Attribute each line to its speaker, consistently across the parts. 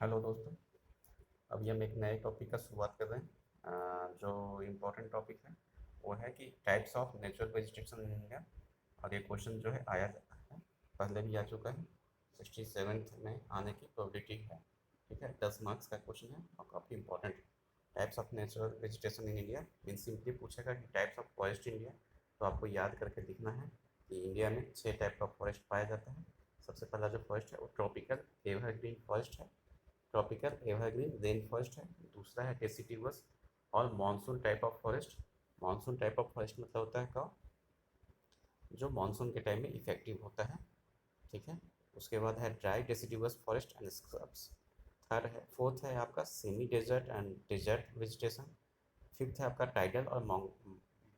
Speaker 1: Hello दोस्तों। अभी हम एक नए टॉपिक का शुरुआत कर रहे हैं। जो इम्पोर्टेंट टॉपिक है वो है कि types of natural vegetation in India. और ये क्वेश्चन जो है आया है, पहले भी आ चुका है। 67th में आने की प्रोबेबिलिटी है। ठीक है, 10 मार्क्स का क्वेश्चन है और काफ़ी इंपॉर्टेंट है। Types of natural vegetation in India mean simply पूछेगा कि टाइप्स ऑफ फॉरेस्ट इंडिया। तो आपको याद करके लिखना है कि इंडिया में 6 टाइप का फॉरेस्ट पाया जाता है। सबसे पहला जो फॉरेस्ट है वो ट्रॉपिकल एवरग्रीन फॉरेस्ट है। ट्रॉपिकल एवरग्रीन रेन फॉरेस्ट है। दूसरा है डेसिडिवस और monsoon type of forest. Monsoon type of forest मतलब होता है का जो मानसून के टाइम में इफेक्टिव होता है। ठीक है। उसके बाद है dry deciduous forest and scrubs. Third है फोर्थ है आपका semi desert and desert vegetation. Fifth है आपका टाइडल और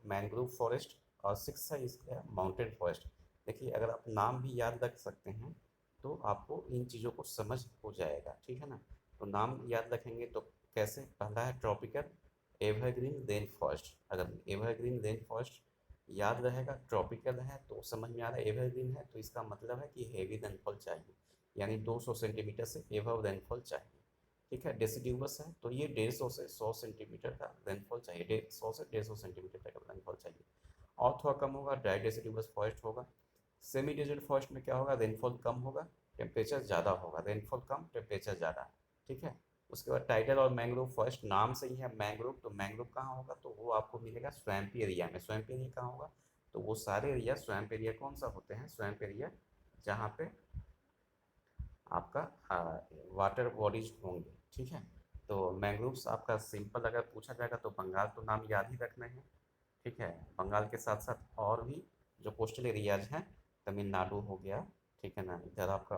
Speaker 1: मैंग्रोव फॉरेस्ट। और सिक्स है इसका माउंटेन फॉरेस्ट। देखिए, अगर आप नाम भी याद रख सकते हैं तो आपको इन चीज़ों को समझ हो जाएगा। ठीक है ना। तो नाम याद रखेंगे तो कैसे, पहला है ट्रॉपिकल एवरग्रीन रेन फॉरेस्ट। अगर एवरग्रीन रेन फॉरेस्ट याद रहेगा, ट्रॉपिकल है तो समझ में आ रहा है, एवरग्रीन है तो इसका मतलब है कि हेवी रेनफॉल चाहिए, यानी 200 सेंटीमीटर से एवव रेनफॉल चाहिए। ठीक है। डेसिडिवस है तो ये 150 से 100 सेंटीमीटर का रेनफॉल चाहिए, 100 से 150 सेंटीमीटर तक का रेनफॉल चाहिए। और थोड़ा कम होगा, ड्राई डेसिडिवस फॉरेस्ट होगा। सेमी डेजर्ट फॉरेस्ट में क्या होगा, रेनफॉल कम होगा, टेम्परेचर ज़्यादा होगा, रेनफॉल कम टेम्परेचर ज़्यादा। ठीक है। उसके बाद टाइडल और मैंग्रोव फॉरेस्ट, नाम से ही है मैंग्रोव, तो मैंग्रोव कहाँ होगा, तो वो आपको मिलेगा स्वैम्प एरिया में। स्वैम्प एरिया कहाँ होगा, तो वो सारे एरिया, स्वैम्प एरिया कौन सा होते हैं, स्वैम्प एरिया जहाँ पे आपका वाटर बॉडीज होंगे। ठीक है। तो मैंग्रोव्स आपका सिंपल अगर पूछा जाएगा तो बंगाल तो नाम याद ही रखना है। ठीक है। बंगाल के साथ साथ और भी जो कोस्टल एरियाज हैं, तमिलनाडु हो गया, ठीक है ना, इधर आपका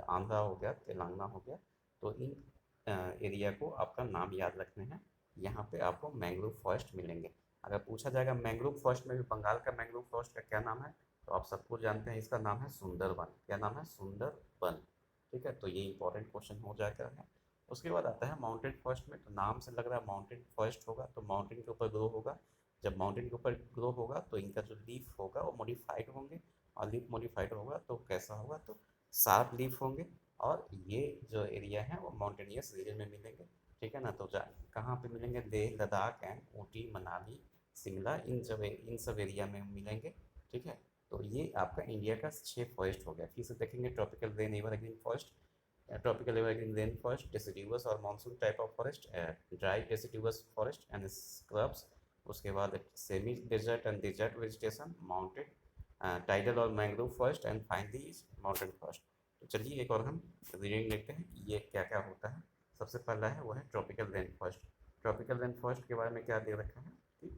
Speaker 1: आंध्रा हो गया, तेलंगाना हो गया। तो इन एरिया को आपका नाम याद रखने हैं। यहाँ पे आपको मैंग्रोव फॉरेस्ट मिलेंगे। अगर पूछा जाएगा मैंग्रोव फॉरेस्ट में भी बंगाल का मैंग्रोव फॉरेस्ट का क्या नाम है, तो आप सबको जानते हैं, इसका नाम है सुंदरबन। क्या नाम है, सुंदरबन। ठीक है। तो ये इंपॉर्टेंट क्वेश्चन हो जाता है। उसके बाद आता है माउंटेन फॉरेस्ट में, तो नाम से लग रहा है माउंटेन फॉरेस्ट होगा, तो माउंटेन के ऊपर ग्रो होगा। जब माउंटेन के ऊपर ग्रो होगा तो इनका जो लीफ होगा वो मॉडिफाइड होंगे। और लीफ मॉडिफाइड होगा तो कैसा होगा, तो शार्प लीफ होंगे। और ये जो एरिया है वो माउंटेनियस रीजन में मिलेंगे। ठीक है ना। तो कहाँ पे मिलेंगे, लेह लद्दाख एंड ऊटी मनाली शिमला, इन सब एरिया में मिलेंगे। ठीक है। तो ये आपका इंडिया का 6 फॉरेस्ट हो गया। फिर से देखेंगे, tropical rain evergreen forest, tropical evergreen rain forest, deciduous और monsoon type of forest, dry deciduous forest and scrubs. उसके बाद semi desert and desert vegetation, mountain tidal और mangrove forest and finally mountain forest. तो चलिए एक और हम reading लेते हैं कि ये क्या क्या होता है। सबसे पहला है वो है tropical rain forest. Tropical rain forest के बारे में क्या दे रखा है कि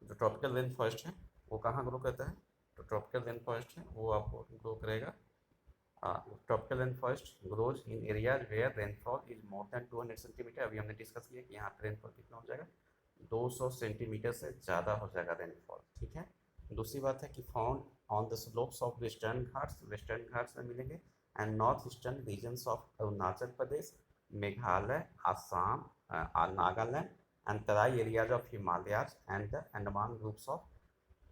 Speaker 1: जो ट्रॉपिकल रेन फॉरेस्ट है वो कहाँ ग्रो करता है, तो ट्रॉपिकल रेन फॉरेस्ट है वो आपको ग्रो करेगा। Tropical rain forest grows in areas where rainfall is more than 200 centimetre. अभी हमने डिस्कस किया कि यहाँ पे रेनफॉल कितना हो जाएगा, 200 सेंटीमीटर से ज़्यादा हो जाएगा रेनफॉल। ठीक है। दूसरी बात है कि found on the slopes of western Ghats में मिलेंगे and north eastern regions of Arunachal Pradesh, Meghalaya, Assam, Nagaland and Terai areas of Himalayas and the Andaman groups of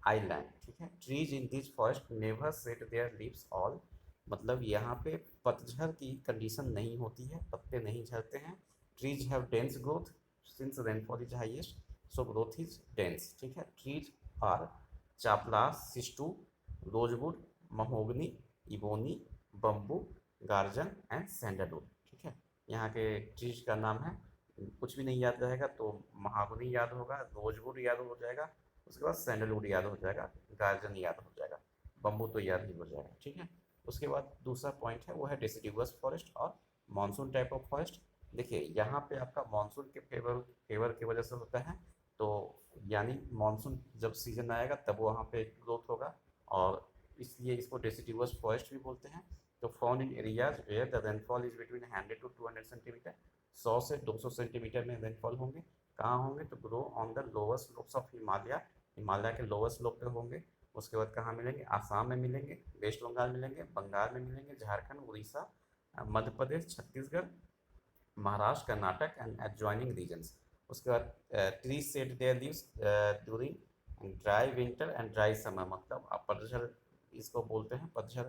Speaker 1: island. ठीक है। Trees in this forest never shed their leaves all, मतलब यहाँ पे पतझड़ की कंडीशन नहीं होती है, पत्ते नहीं झड़ते हैं। Trees have dense growth since rainfall is highest, so growth is dense. ठीक है। Trees are chaplash, sissoo, rosewood, mahogany, ebony, bamboo, gurjan and sandalwood. ठीक है। यहाँ के ट्रीज का नाम है, कुछ भी नहीं याद रहेगा तो महागनी याद होगा, रोजवुड याद हो जाएगा, उसके बाद सैंडलवुड याद हो जाएगा, गार्जन याद हो जाएगा, बम्बू तो याद ही हो जाएगा। ठीक है। उसके बाद दूसरा पॉइंट है वो है डेसिडिवस फॉरेस्ट और मानसून टाइप ऑफ फॉरेस्ट। देखिए, यहाँ पे आपका मानसून के फेवर की वजह से होता है, तो यानी मानसून जब सीजन आएगा तब वहाँ पे ग्रोथ होगा, और इसलिए इसको डेसिडिवस फॉरेस्ट भी बोलते हैं। तो found in areas where the rainfall is between 100 to 200 centimetre, 100 से 200 सेंटीमीटर में रेनफॉल होंगे। कहाँ होंगे, तो grow on the lower slopes of Himalaya, Himalaya के लोअर स्लोप पे होंगे। उसके बाद कहाँ मिलेंगे, आसाम में मिलेंगे, वेस्ट बंगाल मिलेंगे, बंगाल में मिलेंगे, Jharkhand, Orissa, Madhya Pradesh, Chhattisgarh, Maharashtra, Karnataka and adjoining regions. उसके बाद tree shed their leaves during dry winter and dry summer, मतलब आप पतझड़ इसको बोलते हैं, पतझड़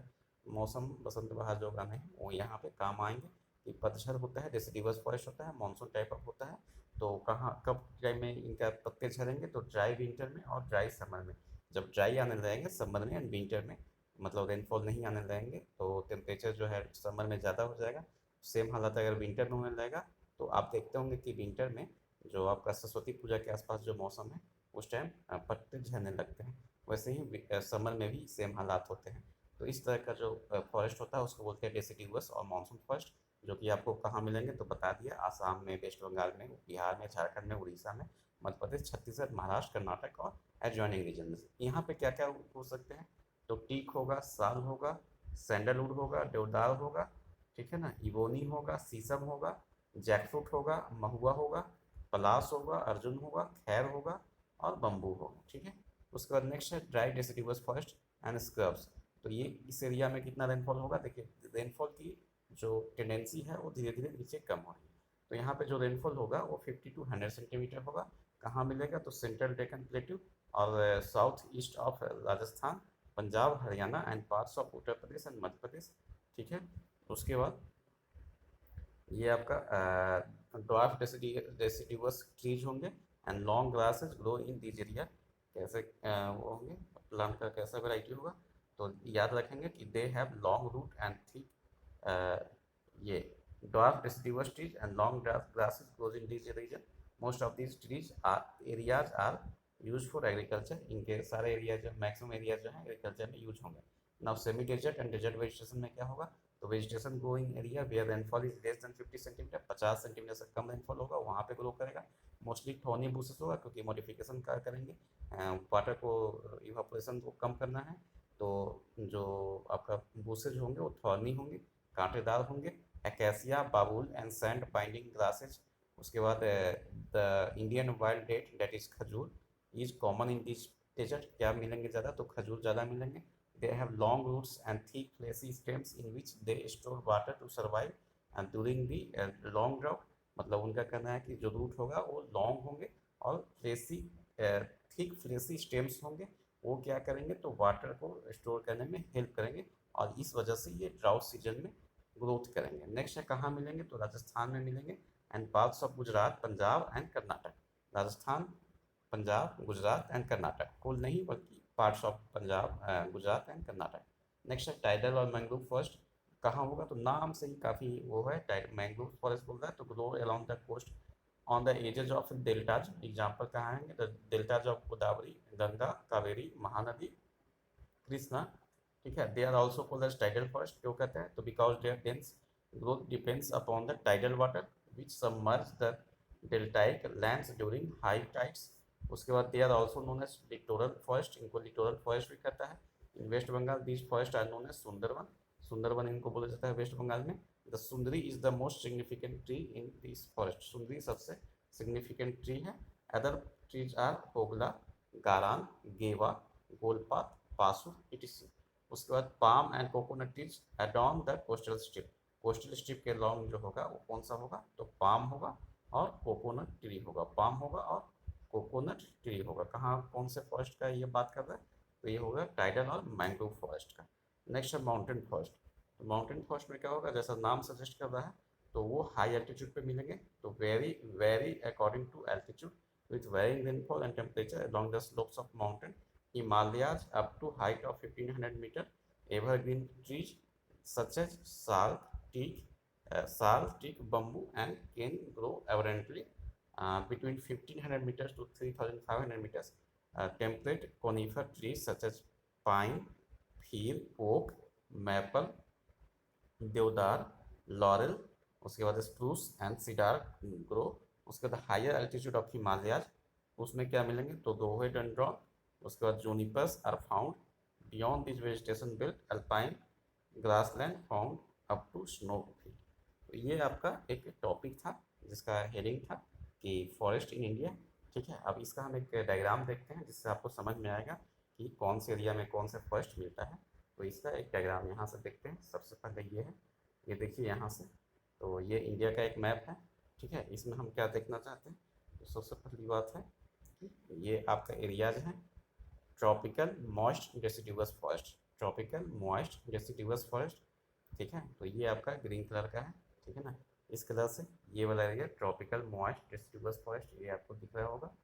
Speaker 1: मौसम बसंत बहार जो गाने हैं वो यहाँ पे काम आएंगे कि पतझड़ होता है, डिसिडिवस फॉरेस्ट होता है, मानसून टाइप ऑफ होता है। तो कहाँ कब टाइम में इनका पत्ते झड़ेंगे, तो ड्राई विंटर में और ड्राई समर में। जब ड्राई आने लगेंगे समर में एंड विंटर में, मतलब रेनफॉल नहीं आने लगेंगे, तो टेम्परेचर जो है समर में ज़्यादा हो जाएगा। सेम हालत अगर विंटर में होने लगेगा, तो आप देखते होंगे कि विंटर में जो आपका सरस्वती पूजा के आसपास जो मौसम है उस टाइम पत्ते झड़ने लगते हैं। वैसे ही समर में भी सेम हालात होते हैं। तो इस तरह का जो फॉरेस्ट होता है उसको बोलते हैं डेसिडिवस और मानसून फॉरेस्ट, जो कि आपको कहाँ मिलेंगे तो बता दिया, आसाम में, वेस्ट बंगाल में, बिहार में, झारखंड में, उड़ीसा में, मध्य प्रदेश, छत्तीसगढ़, महाराष्ट्र, कर्नाटक और एडजॉइनिंग रीजन में। यहाँ पे क्या क्या हो सकते हैं, तो टीक होगा, साल होगा, सैंडलवुड होगा, देवदार होगा, ठीक है ना, इबोनी होगा, सीसम होगा, जैकफ्रूट होगा, महुआ होगा, पलास होगा, अर्जुन होगा, खैर होगा और बम्बू होगा, ठीक है। उसके बाद नेक्स्ट है dry deciduous forest and scrubs. तो ये इस एरिया में कितना रेनफॉल होगा, देखिए रेनफॉल की जो टेंडेंसी है वो धीरे धीरे नीचे कम हो रही है। तो यहाँ पे जो रेनफॉल होगा वो 50 to 100 सेंटीमीटर होगा। कहाँ मिलेगा, तो सेंट्रल डेक्कन प्लेट्यू और south east of Rajasthan, Punjab, Haryana and parts of Uttar Pradesh and Madhya Pradesh, ठीक है। उसके बाद ये आपका ड्वार्फ डेसिडिवस ट्रीज होंगे and long grasses grow in these area. कैसे वो होंगे, प्लांट का कैसा वैरायटी होगा, तो याद रखेंगे कि दे have long route and thick, ये dwarf deciduous trees and long grasses grows in these region. Most of these trees are areas are used for agriculture. इनके सारे एरिया जो मैक्सिमम एरिया जो है एग्रीकल्चर में यूज होंगे। Now semi desert and desert vegetation में क्या होगा, तो vegetation growing area where rainfall is less than 50 centimetre, 50 centimetre से कम रेनफॉल होगा वहाँ पे ग्रो करेगा। मोस्टली थॉर्नी बुशेस होगा क्योंकि मॉडिफिकेशन क्या करेंगे, वाटर को, इवापोरेशन को कम करना है। तो जो आपका बुशेज होंगे वो थॉर्नी होंगे, कांटेदार होंगे। Acacia, babul and sand binding grasses. उसके बाद the Indian wild date that is khajur is common in this desert. क्या मिलेंगे ज़्यादा, तो खजूर ज़्यादा मिलेंगे। They have long roots and thick fleshy stems in which they store water to survive and during the long drought. मतलब उनका कहना है कि जो रूट होगा वो लॉन्ग होंगे और फ्लेसी, थिक फ्लेसी स्टेम्स होंगे। वो क्या करेंगे, तो वाटर को स्टोर करने में हेल्प करेंगे और इस वजह से ये ड्राउट सीजन में ग्रोथ करेंगे। नेक्स्ट है कहाँ मिलेंगे, तो राजस्थान में मिलेंगे and parts of Gujarat, Punjab and Karnataka. Rajasthan, Punjab, Gujarat and Karnataka, कुल नहीं बल्कि parts of Punjab, Gujarat and Karnataka. Next है टाइडल और मैंग्रोव फॉरेस्ट। कहाँ होगा, तो नाम से ही काफ़ी वो है, मैंग्रोव फॉरेस्ट बोल रहा है, तो grow along the coast on the edges of deltas. Example कहाँ आएंगे, the deltas of Godavari, Ganga, Kaveri, Mahanadi, Krishna, ठीक है। They are also called as tidal forest. क्यों कहते हैं, तो because their dense growth depends upon the tidal water which submerge the deltaic lands during high tides. उसके बाद they are also known as littoral forest, इनको littoral forest भी कहता है। इन waste Bengal these forest are known as Sundarban. Sundarban इनको बोला जाता है वेस्ट बंगाल में। The sundari is the most significant tree in this forest. सुंदरी सबसे सिग्निफिकेंट ट्री है। Other trees are hogla, garan, gewa, golpata, passur, etcetera. उसके बाद palm and coconut trees adorn the coastal strip. Coastal strip के लॉन्ग जो होगा वो कौन सा होगा, तो पाम होगा और कोकोनट ट्री होगा। पाम होगा और कोकोनट ट्री होगा। कहाँ कौन से फॉरेस्ट का ये बात कर रहा है, तो ये होगा टाइडल और मैंग्रोव फॉरेस्ट का। नेक्स्ट है माउंटेन फॉरेस्ट। तो माउंटेन फॉरेस्ट में क्या होगा, जैसा नाम सजेस्ट कर रहा है, तो वो हाई एल्टीट्यूड पे मिलेंगे। तो very very according to altitude with varying rainfall and temperature along the slopes of mountain Himalayas up to height of 1500 meter. Evergreen trees such as sal, teak, bamboo and cane grow abundantly between 1500 meters to 3500 meters. Temperate conifer trees such as pine, fir, oak, maple, देवदार, laurel, उसके बाद spruce and cider grow. उसके बाद higher altitude of Himalayas, उसमें क्या मिलेंगे, तो rhododendron, उसके बाद junipers are found beyond this vegetation belt, alpine grassland found up to snow field. तो ये आपका एक टॉपिक था जिसका हेडिंग था कि फॉरेस्ट इन इंडिया, ठीक है। अब इसका हम एक डायग्राम देखते हैं जिससे आपको समझ में आएगा कि कौन से एरिया में कौन से फॉरेस्ट मिलता है। तो इसका एक डायग्राम यहाँ से देखते हैं। सबसे पहले ये है, ये देखिए यहाँ से, तो ये इंडिया का एक मैप है, ठीक है। इसमें हम क्या देखना चाहते हैं, तो सबसे पहली बात है कि ये आपका एरियाज है tropical moist deciduous forest. Tropical moist deciduous forest, ठीक है। तो ये आपका ग्रीन कलर का है, ठीक है ना। इस कलर से ये वाला area tropical moist deciduous forest, ये आपको दिख रहा होगा,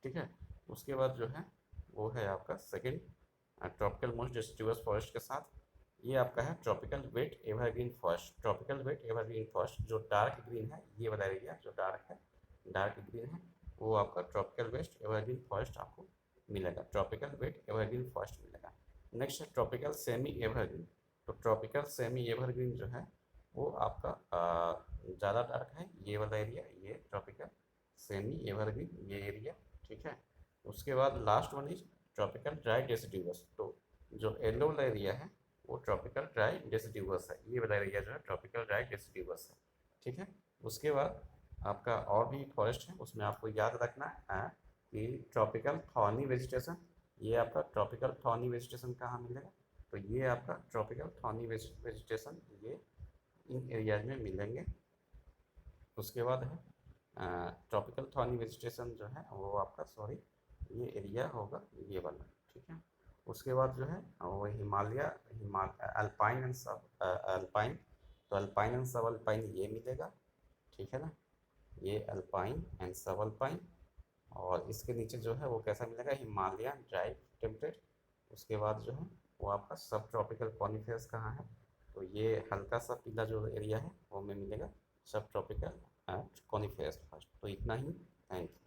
Speaker 1: ठीक है। उसके बाद जो है वो है आपका second tropical moist deciduous forest के साथ ये आपका है tropical wet evergreen forest. Tropical wet evergreen forest जो डार्क ग्रीन है, ये वाला एरिया जो डार्क ग्रीन है, वो आपका ट्रॉपिकल वेस्ट एवरग्रीन फॉरेस्ट आपको मिलेगा, ट्रॉपिकल वेट एवरग्रीन फॉरेस्ट मिलेगा। नेक्स्ट है ट्रॉपिकल सेमी एवरग्रीन। तो ट्रॉपिकल सेमी एवरग्रीन जो है वो आपका ज़्यादा डार्क है, ये वाला एरिया, ये ट्रॉपिकल सेमी एवरग्रीन ये एरिया, ठीक है। उसके बाद last one is tropical dry deciduous. तो जो येलो वाला एरिया है वो ट्रॉपिकल ड्राई डेसिडुअस है, ये वाला एरिया जो है ट्रॉपिकल ड्राई डेसिडुअस है, ठीक है। उसके बाद आपका और भी फॉरेस्ट है, उसमें आपको याद रखना है कि ट्रॉपिकल थॉर्नी वेजिटेशन, ये आपका ट्रॉपिकल थॉर्नी वेजिटेशन कहाँ मिलेगा, तो ये आपका ट्रॉपिकल थॉर्नी वेजिटेशन ये इन एरियाज में मिलेंगे। उसके बाद है ट्रॉपिकल थॉर्नी वेजिटेशन जो है वो आपका सॉरी ये एरिया होगा ये वाला, ठीक है। उसके बाद जो है वो अल्पाइन एंड सब अल्पाइन, तो अल्पाइन एंड सब अल्पाइन ये मिलेगा, ठीक है ना, ये अल्पाइन एंड सब अल्पाइन। और इसके नीचे जो है वो कैसा मिलेगा, हिमालयन ड्राई टेम्परेट। उसके बाद जो है वो आपका सब ट्रॉपिकल कॉनिफेरस कहाँ है, तो ये हल्का सा पीला जो एरिया है वो में मिलेगा सब ट्रॉपिकल कॉनिफेरस फर्स्ट। तो इतना ही, थैंक यू।